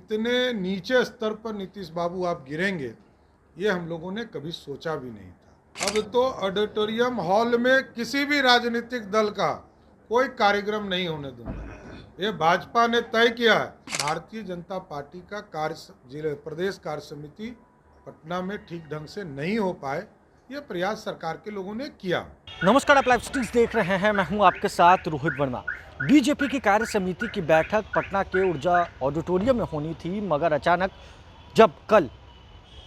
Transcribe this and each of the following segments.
इतने नीचे स्तर पर नीतीश बाबू आप गिरेंगे, ये हम लोगों ने कभी सोचा भी नहीं था। अब तो ऑडिटोरियम हॉल में किसी भी राजनीतिक दल का कोई कार्यक्रम नहीं होने दूंगा। ये भाजपा ने तय किया है। भारतीय जनता पार्टी का प्रदेश कार्य समिति पटना में ठीक ढंग से नहीं हो पाए, ये प्रयास सरकार के लोगों ने किया। नमस्कार, आप लाइव स्ट्रीम्स देख रहे हैं। मैं हूं आपके साथ रोहित वर्मा। बीजेपी की कार्य समिति की बैठक पटना के ऊर्जा ऑडिटोरियम में होनी थी, मगर अचानक जब कल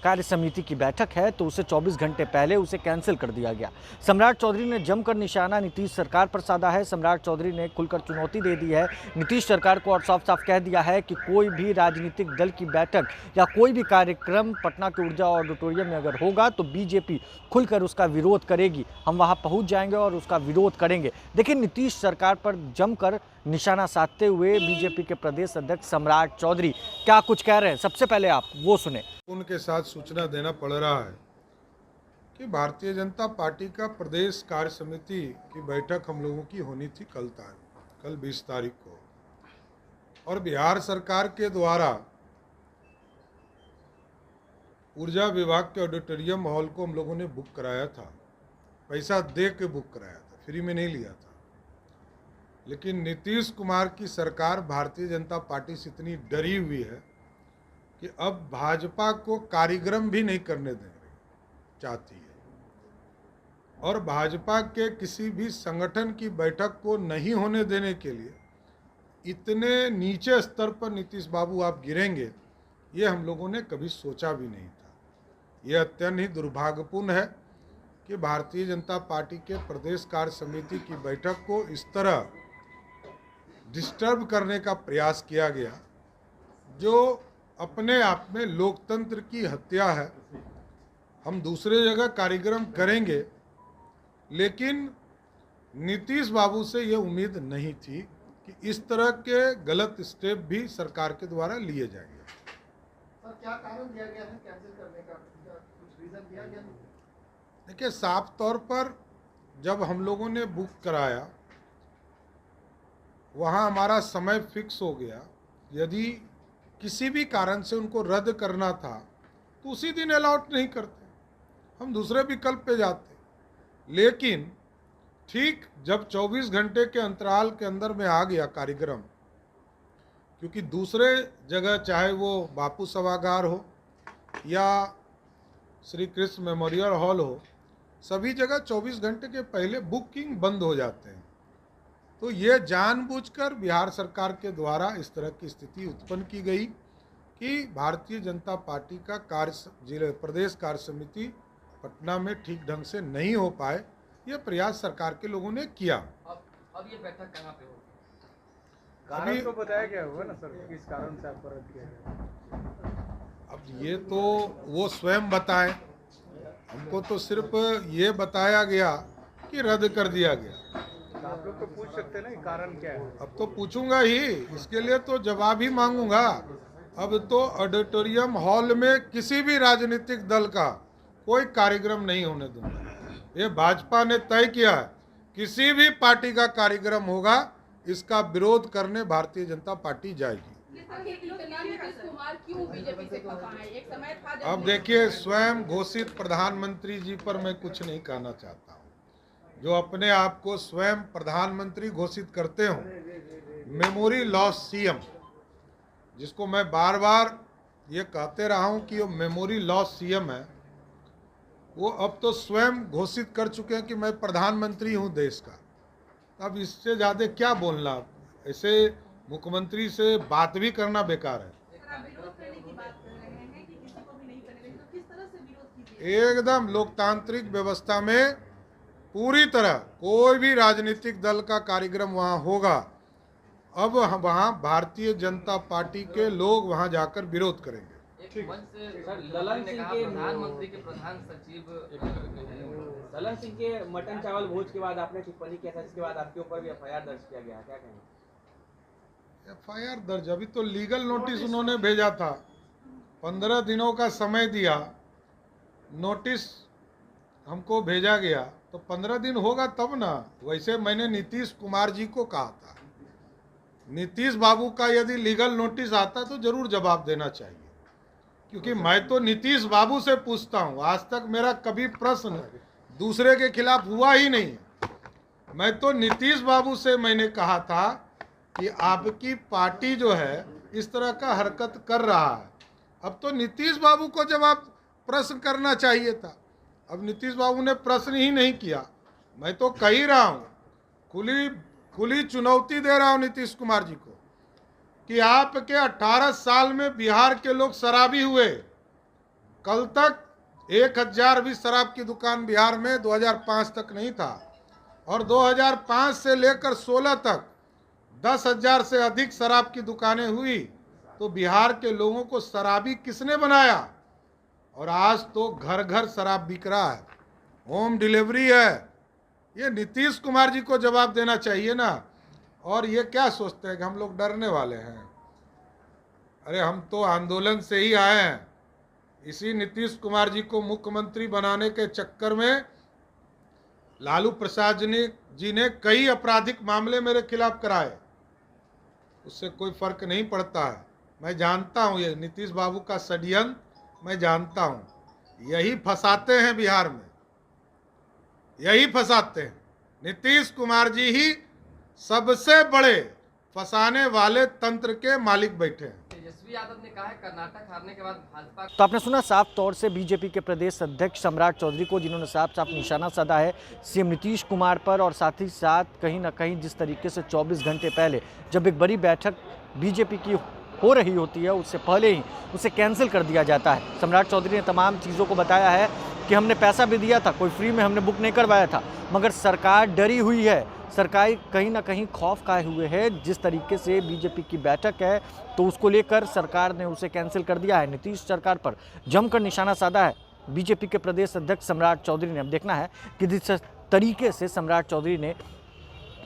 कार्य समिति की बैठक है तो उसे 24 घंटे पहले उसे कैंसिल कर दिया गया। सम्राट चौधरी ने जमकर निशाना नीतीश सरकार पर साधा है। सम्राट चौधरी ने खुलकर चुनौती दे दी है नीतीश सरकार को और साफ साफ कह दिया है कि कोई भी राजनीतिक दल की बैठक या कोई भी कार्यक्रम पटना के ऊर्जा ऑडिटोरियम में अगर होगा तो बीजेपी खुलकर उसका विरोध करेगी। हम वहां पहुंच जाएंगे और उसका विरोध करेंगे। देखिए, नीतीश सरकार पर जमकर निशाना साधते हुए बीजेपी के प्रदेश अध्यक्ष सम्राट चौधरी क्या कुछ कह रहे हैं, सबसे पहले आप वो सुने। उनके साथ सूचना देना पड़ रहा है कि भारतीय जनता पार्टी का प्रदेश कार्य समिति की बैठक हम लोगों की होनी थी कल 20 तारीख को, और बिहार सरकार के द्वारा ऊर्जा विभाग के ऑडिटोरियम हॉल को हम लोगों ने बुक कराया था। पैसा दे के बुक कराया था, फ्री में नहीं लिया था। लेकिन नीतीश कुमार की सरकार भारतीय जनता पार्टी से इतनी डरी हुई है कि अब भाजपा को कार्यक्रम भी नहीं करने देने चाहती है, और भाजपा के किसी भी संगठन की बैठक को नहीं होने देने के लिए इतने नीचे स्तर पर नीतीश बाबू आप गिरेंगे, ये हम लोगों ने कभी सोचा भी नहीं था। ये अत्यंत ही दुर्भाग्यपूर्ण है कि भारतीय जनता पार्टी के प्रदेश कार्य समिति की बैठक को इस तरह डिस्टर्ब करने का प्रयास किया गया, जो अपने आप में लोकतंत्र की हत्या है। हम दूसरे जगह कार्यक्रम करेंगे, लेकिन नीतीश बाबू से ये उम्मीद नहीं थी कि इस तरह के गलत स्टेप भी सरकार के द्वारा लिए जाएंगे। सर, क्या कारण दिया गया है कैंसिल करने का? कुछ रीजन दिया गया? देखिए, साफ तौर पर जब हम लोगों ने बुक कराया, वहाँ हमारा समय फिक्स हो गया। यदि किसी भी कारण से उनको रद्द करना था तो उसी दिन अलाउट नहीं करते, हम दूसरे विकल्प पे जाते। लेकिन ठीक जब 24 घंटे के अंतराल के अंदर में आ गया कार्यक्रम, क्योंकि दूसरे जगह चाहे वो बापू सभागार हो या श्री कृष्ण मेमोरियल हॉल हो, सभी जगह 24 घंटे के पहले बुकिंग बंद हो जाते हैं। तो ये जानबूझकर बिहार सरकार के द्वारा इस तरह की स्थिति उत्पन्न की गई कि भारतीय जनता पार्टी का प्रदेश कार्य समिति पटना में ठीक ढंग से नहीं हो पाए, ये प्रयास सरकार के लोगों ने किया। अब ये बैठक कहाँ पे होगी? कारण तो बताया गया होगा ना सर, किस कारण से आपको रद्द किया गया? अब ये तो वो स्वयं बताएं, हमको तो सिर्फ ये बताया गया कि रद्द कर दिया गया। तो आप लोग तो पूछ सकते हैं ना कारण क्या है? अब तो पूछूंगा ही, इसके लिए तो जवाब ही मांगूंगा। अब तो ऑडिटोरियम हॉल में किसी भी राजनीतिक दल का कोई कार्यक्रम नहीं होने दूंगा। ये भाजपा ने तय किया है, किसी भी पार्टी का कार्यक्रम होगा, इसका विरोध करने भारतीय जनता पार्टी जाएगी। अब देखिए, स्वयं घोषित प्रधानमंत्री जी पर मैं कुछ नहीं कहना चाहता हूँ, जो अपने आप को स्वयं प्रधानमंत्री घोषित करते हो। मेमोरी लॉस सीएम, जिसको मैं बार बार ये कहते रहा हूँ कि वो मेमोरी लॉस सीएम है, वो अब तो स्वयं घोषित कर चुके हैं कि मैं प्रधानमंत्री हूँ देश का। अब इससे ज़्यादा क्या बोलना? ऐसे मुख्यमंत्री से बात भी करना बेकार है। एकदम लोकतांत्रिक व्यवस्था में पूरी तरह कोई भी राजनीतिक दल का कार्यक्रम वहाँ होगा, अब वहाँ भारतीय जनता पार्टी के लोग वहाँ जाकर विरोध करेंगे। ललन सिंह के प्रधानमंत्री के प्रधान सचिव ललन सिंह के मटन चावल भोज के बाद आपने टिप्पणी किया था, इसके बाद आपके ऊपर भी एफआईआर दर्ज किया गया, क्या कहेंगे? एफआईआर दर्ज? अभी तो लीगल नोटिस उन्होंने भेजा था, 15 दिनों का समय दिया, नोटिस हमको भेजा गया, तो 15 दिन होगा तब ना। वैसे मैंने नीतीश कुमार जी को कहा था नीतीश बाबू का यदि लीगल नोटिस आता तो जरूर जवाब देना चाहिए, क्योंकि मैं तो नीतीश बाबू से पूछता हूं। आज तक मेरा कभी प्रश्न दूसरे के खिलाफ हुआ ही नहीं है। मैं तो नीतीश बाबू से मैंने कहा था कि आपकी पार्टी जो है इस तरह का हरकत कर रहा है। अब तो नीतीश बाबू को जवाब प्रश्न करना चाहिए था। अब नीतीश बाबू ने प्रश्न ही नहीं किया। मैं तो कह ही रहा हूँ, खुली चुनौती दे रहा हूँ नीतीश कुमार जी को कि आपके 18 साल में बिहार के लोग शराबी हुए। कल तक 1000 भी शराब की दुकान बिहार में 2005 तक नहीं था, और 2005 से लेकर 16 तक 10,000 से अधिक शराब की दुकानें हुई। तो बिहार के लोगों को शराबी किसने बनाया? और आज तो घर घर शराब बिक रहा है, होम डिलीवरी है। ये नीतीश कुमार जी को जवाब देना चाहिए ना। और ये क्या सोचते हैं कि हम लोग डरने वाले हैं? अरे हम तो आंदोलन से ही आए हैं। इसी नीतीश कुमार जी को मुख्यमंत्री बनाने के चक्कर में लालू प्रसाद जी ने कई आपराधिक मामले मेरे खिलाफ कराए। उससे कोई फर्क नहीं पड़ता है। मैं जानता हूँ ये नीतीश बाबू का षड्यंत्र मैं जानता हूँ। यही फंसाते हैं बिहार में, यही फंसाते हैं। नीतीश कुमार जी ही सबसे बड़े फंसाने वाले तंत्र के मालिक बैठे हैं। तेजस्वी यादव ने कहा है कर्नाटक हारने के बाद भाजपा। तो आपने सुना साफ तौर से बीजेपी के प्रदेश अध्यक्ष सम्राट चौधरी को, जिन्होंने साफ साफ निशाना साधा है सीएम नीतीश कुमार पर। और साथ ही साथ कहीं ना कहीं जिस तरीके से 24 घंटे पहले जब एक बड़ी बैठक बीजेपी की हो रही होती है, उससे पहले ही उसे कैंसिल कर दिया जाता है। सम्राट चौधरी ने तमाम चीज़ों को बताया है कि हमने पैसा भी दिया था, कोई फ्री में हमने बुक नहीं करवाया था, मगर सरकार डरी हुई है। सरकार कहीं ना कहीं खौफ खाए हुए है। जिस तरीके से बीजेपी की बैठक है तो उसको लेकर सरकार ने उसे कैंसिल कर दिया है। नीतीश सरकार पर जमकर निशाना साधा है बीजेपी के प्रदेश अध्यक्ष सम्राट चौधरी ने। अब देखना है कि जिस तरीके से सम्राट चौधरी ने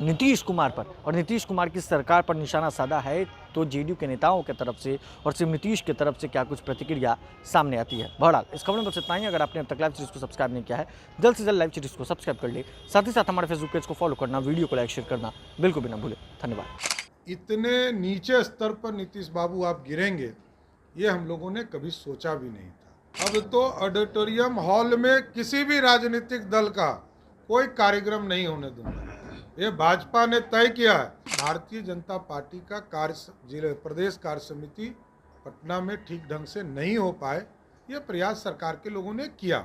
नीतीश कुमार पर और नीतीश कुमार की सरकार पर निशाना साधा है, तो जेडीयू के नेताओं की तरफ से और सिर्फ नीतीश की तरफ से क्या कुछ प्रतिक्रिया सामने आती है। बहरहाल इस खबर में बस इतना ही। अगर आपने अब तक लाइव सीरीज को सब्सक्राइब नहीं किया है, जल्द से जल्द लाइव सीरीज को सब्सक्राइब कर ले। साथ ही साथ हमारे फेसबुक पेज को फॉलो करना, वीडियो को लाइक शेयर करना बिल्कुल भी ना भूलें। धन्यवाद। इतने नीचे स्तर पर नीतीश बाबू आप गिरेंगे, ये हम लोगों ने कभी सोचा भी नहीं था। अब तो ऑडिटोरियम हॉल में किसी भी राजनीतिक दल का कोई कार्यक्रम नहीं होने दूंगा। ये भाजपा ने तय किया है। भारतीय जनता पार्टी का प्रदेश कार्य समिति पटना में ठीक ढंग से नहीं हो पाए, ये प्रयास सरकार के लोगों ने किया।